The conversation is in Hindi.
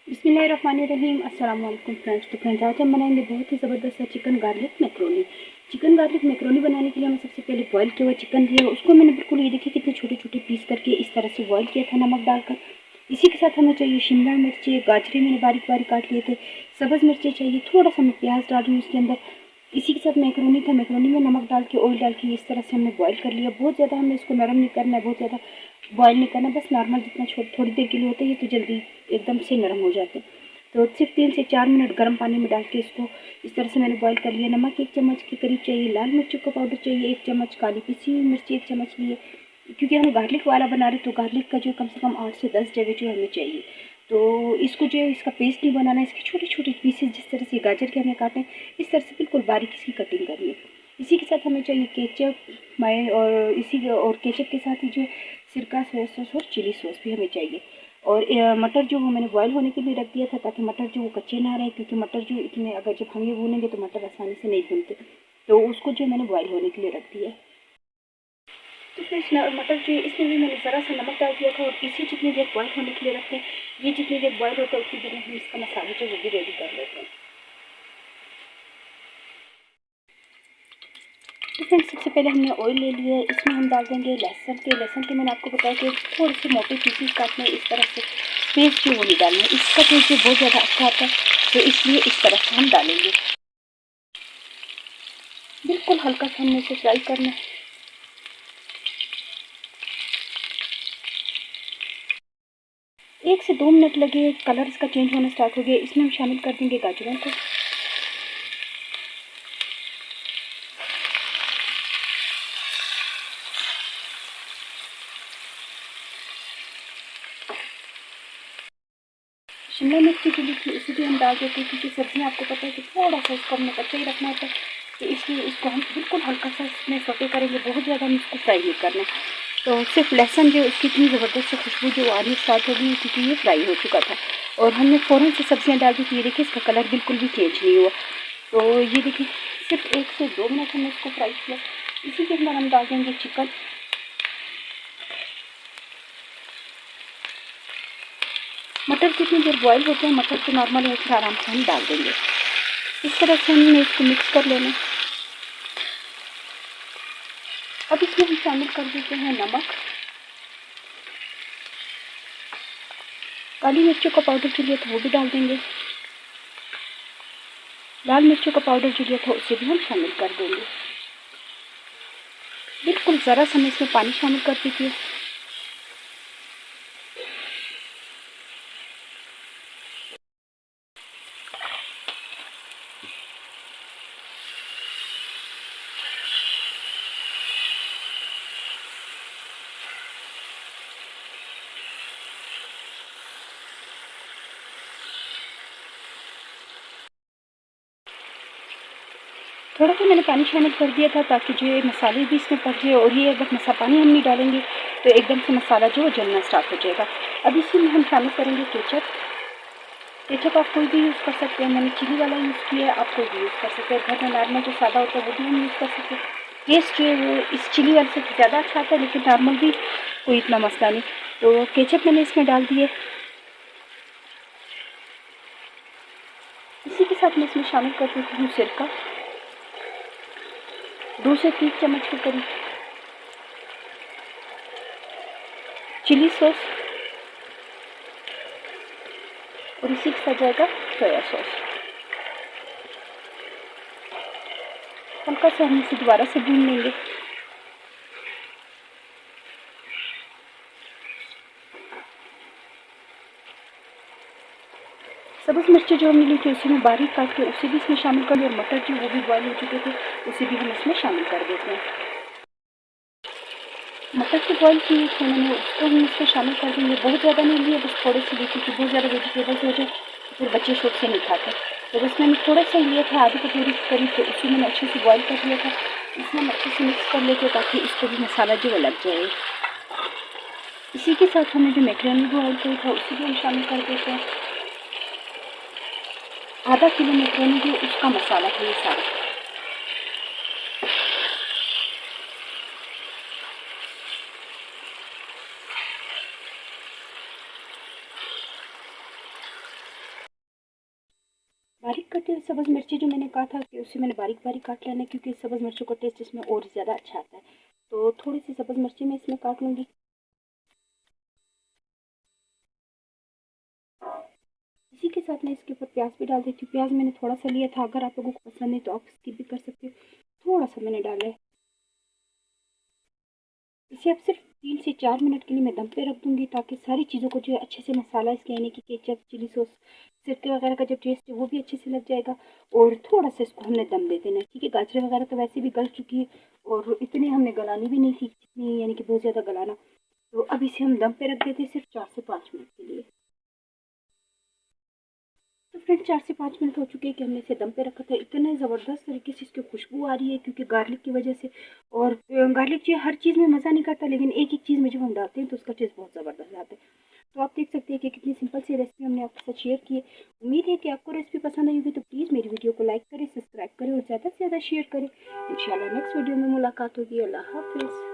बिस्मिल्लाहिर्रहमानिर्रहीम। अस्सलाम वालेकुम फ्रेंड्स। तो फ्रेंड्स, आज हम बनाएंगे बहुत ही ज़बरदस्त सा chicken garlic macaroni. Chicken garlic macaroni बनाने के लिए हमें सबसे पहले बॉईल किया हुआ चिकन लिया, उसको मैंने बिल्कुल ये देखिए कितने छोटे छोटे पीस करके इस तरह से बॉईल किया था नमक डालकर। इसी के साथ हमें चाहिए शिमला मिर्ची, गाजरे मैंने बारीक बारीक काट लिए थे, सब्ज़ मिर्ची चाहिए, थोड़ा सा मैं प्याज डाल रही हूँ उसके अंदर। इसी के साथ मैक्रोनी था, मैक्रोनी में नमक डाल के ऑयल डाल के इस तरह से हमने बॉईल कर लिया। बहुत ज़्यादा हमें इसको नरम नहीं करना है, बहुत ज़्यादा बॉईल नहीं करना, बस नॉर्मल जितना थोड़ी देर के लिए होता है, ये तो जल्दी एकदम से नरम हो जाते हैं। तो सिर्फ 3 से 4 मिनट गर्म पानी में डाल के इसको इस तरह से मैंने बॉईल कर लिया। नमक 1 चम्मच के करीब चाहिए, लाल मिर्चों का पाउडर चाहिए 1 चम्मच, काली पिसी हुई मिर्ची 1 चम्मच लिए, क्योंकि हम गार्लिक वाला बना रहे तो गार्लिक का जो कम से कम 8 से 10 जगह जो हमें चाहिए। तो इसको जो है इसका पेस्ट नहीं बनाना, इसके छोटे छोटे पीसेस जिस तरह से गाजर के हमें काटने, इस तरह से बिल्कुल बारीक इसकी कटिंग करनी है। इसी के साथ हमें चाहिए केचप, माय और इसी और केचप के साथ ही जो सिरका, सोया सॉस और चिली सॉस भी हमें चाहिए। और मटर जो वो मैंने बॉईल होने के लिए रख दिया था, ताकि मटर जो वो कच्चे ना रहे, क्योंकि मटर जो इतने अगर जब हम ये भूनेंगे तो मटर आसानी से नहीं भूनते, तो उसको जो मैंने बॉईल होने के लिए रख दिया। तो फिर मटर जो है इसमें भी मैंने ज़रा सा नमक डाल दिया था, और इसी जितनी देर बॉईल होने के लिए रखते हैं, ये जितनी देर बॉईल होता है उतनी देर में हम इसका मसाला जो वो भी रेडी कर लेते हैं। तो फ्रेंड्स, सबसे पहले हमने ऑयल ले लिया है, इसमें हम डाल देंगे लहसुन के मैंने आपको बताया कि थोड़े से मोटे पीसेस काटने, इस तरह से पेस्ट जो वो नहीं डालना है, इसका टेस्ट जो बहुत ज़्यादा अच्छा आता है, तो इसलिए इस तरह से हम डालेंगे। बिल्कुल हल्का सा हमने इसे फ्राई करना है। एक से 2 मिनट लगे, कलर इसका चेंज होना स्टार्ट हो गया। इसमें हम शामिल कर देंगे गाजरों को। शिमला मिर्च की ली थी उसे भी हम डाल देते हैं, क्योंकि सब्जियाँ आपको पता है कि थोड़ा सा इसको हमने कच्चा ही रखना होता है, तो इसलिए इसको हम बिल्कुल हल्का सा इसमें सोटे करेंगे, बहुत ज़्यादा हम इसको फ्राई नहीं करना। तो सिर्फ लहसुन जो इसकी इतनी ज़बरदस्त से खुशबू जो आनी स्टार्ट हो गई, क्योंकि ये फ्राई हो चुका था, और हमने फ़ौरन से सब्जियाँ डाल दी थी। ये देखिए इसका कलर बिल्कुल भी चेंज नहीं हुआ। तो ये देखिए सिर्फ 1 से 2 मिनट हमने इसको फ्राई किया। इसी के अंदर हम डाल देंगे चिकन। मटर जितनी देर बॉईल होते हैं, मटर को नॉर्मल है फिर आराम से हम डाल देंगे। इस तरह से हमने इसको मिक्स कर लेना। अब इसमें हम शामिल कर देते हैं नमक, काली मिर्चों का पाउडर जो लिया था वो भी डाल देंगे, लाल मिर्चों का पाउडर जो लिया था उसे भी हम शामिल कर देंगे। बिल्कुल ज़रा सा मैं इसमें पानी शामिल कर दीजिए। थोड़ा सा मैंने पानी शामिल कर दिया था, ताकि जो ये मसाले भी इसमें पक जाए, और ये अगर पानी हम नहीं डालेंगे तो एकदम से मसाला जो है जलना स्टार्ट हो जाएगा। अब इसमें हम शामिल करेंगे केचप। केचप आप कोई भी यूज़ कर सकते हैं, मैंने चिली वाला यूज़ किया है, आप कोई भी यूज़ कर सकते हैं। घर में नॉर्मल जो सादा होता है वो भी हम यूज़ कर सकते हैं। टेस्ट जो है वो इस चिली वाले से ज़्यादा अच्छा आता है, लेकिन नॉर्मल भी कोई इतना मसला नहीं। तो केचप मैंने इसमें डाल दिए। इसी के साथ मैं इसमें शामिल कर देती हूँ सिरका, 2 से 3 चम्मच के करीब, चिली सॉस, और इसी के साथ जाएगा सोया सॉस। हल्का सा हम इसे दोबारा से भून लेंगे। सब्ज़ मिर्ची जो हमने ली थी उसी में बारीक काट के उसे भी इसमें शामिल कर लिया, और मटर जो वो भी बॉयल हो चुके थे उसे भी हम इसमें शामिल कर देते हैं। मटर जो बॉयल किए थे मैंने उसको हम इसमें शामिल कर देंगे। बहुत ज़्यादा नहीं लिए, बस थोड़े से लिए, क्योंकि बहुत ज़्यादा वेजिटेबल्स हो जाए तो फिर बच्चे शौक से नहीं खाते। तो बस मैंने थोड़ा सा लिया था, आधी कटोरी के करीब, तो उसे मैंने अच्छे से बॉयल कर लिया था। इसमें हम अच्छे से मिक्स कर लेते, ताकि इसको भी मसाला जो वो लग जाए। इसी के साथ हमने जो मैक्रोनी बॉयल किया था उसे भी हम शामिल कर देते हैं। आधा किलो मैक्रोनी जो उसका मसाला है ये सारा। बारीक कटी हुई सब्ज़ मिर्ची जो मैंने कहा था कि उसे मैंने बारीक बारीक काट लेना है, क्योंकि सब्ज़ मिर्चों का टेस्ट इसमें और ज़्यादा अच्छा आता है। तो थोड़ी सी सब्ज़ मिर्ची मैं इसमें काट लूँगी। इसी के साथ मैं इसके ऊपर प्याज भी डाल देती हूँ। प्याज मैंने थोड़ा सा लिया था, अगर आप लोगों को पसंद नहीं तो आप स्किप भी कर सकते हो। थोड़ा सा मैंने डाला है। इसे अब सिर्फ 3 से 4 मिनट के लिए मैं दम पे रख दूंगी, ताकि सारी चीज़ों को जो है अच्छे से मसाला इसके यानी कि केचप, चिली सॉस, सिरके वगैरह का जो टेस्ट है वो भी अच्छे से लग जाएगा। और थोड़ा सा इसको हमने दम दे देना है, क्योंकि गाजरें वगैरह तो वैसे भी गल चुकी है और इतनी हमने गलानी भी नहीं थी जितनी यानी कि बहुत ज़्यादा गलाना। तो अब इसे हम दम पे रख देते हैं सिर्फ 4 से 5 मिनट के लिए। तो फ्रेंड 4 से 5 मिनट हो चुके हैं कि हमने इसे दम पे रखा था। इतने ज़बरदस्त तरीके से इसकी खुशबू आ रही है, क्योंकि गार्लिक की वजह से। और गार्लिक जो हर चीज़ में मज़ा नहीं करता, लेकिन एक एक चीज़ में जब हम डालते हैं तो उसका टेस्ट बहुत ज़बरदस्त आता है। तो आप देख सकते हैं कि कितनी सिंपल सी रेसिपी हमने आपके साथ शेयर की है। उम्मीद है कि आपको रेसिपी पसंद आई होगी, तो प्लीज़ मेरी वीडियो को लाइक करें, सब्सक्राइब करें और ज़्यादा से ज़्यादा शेयर करें। इंशाल्लाह नेक्स्ट वीडियो में मुलाकात होगी। अल्लाह हाफिज़।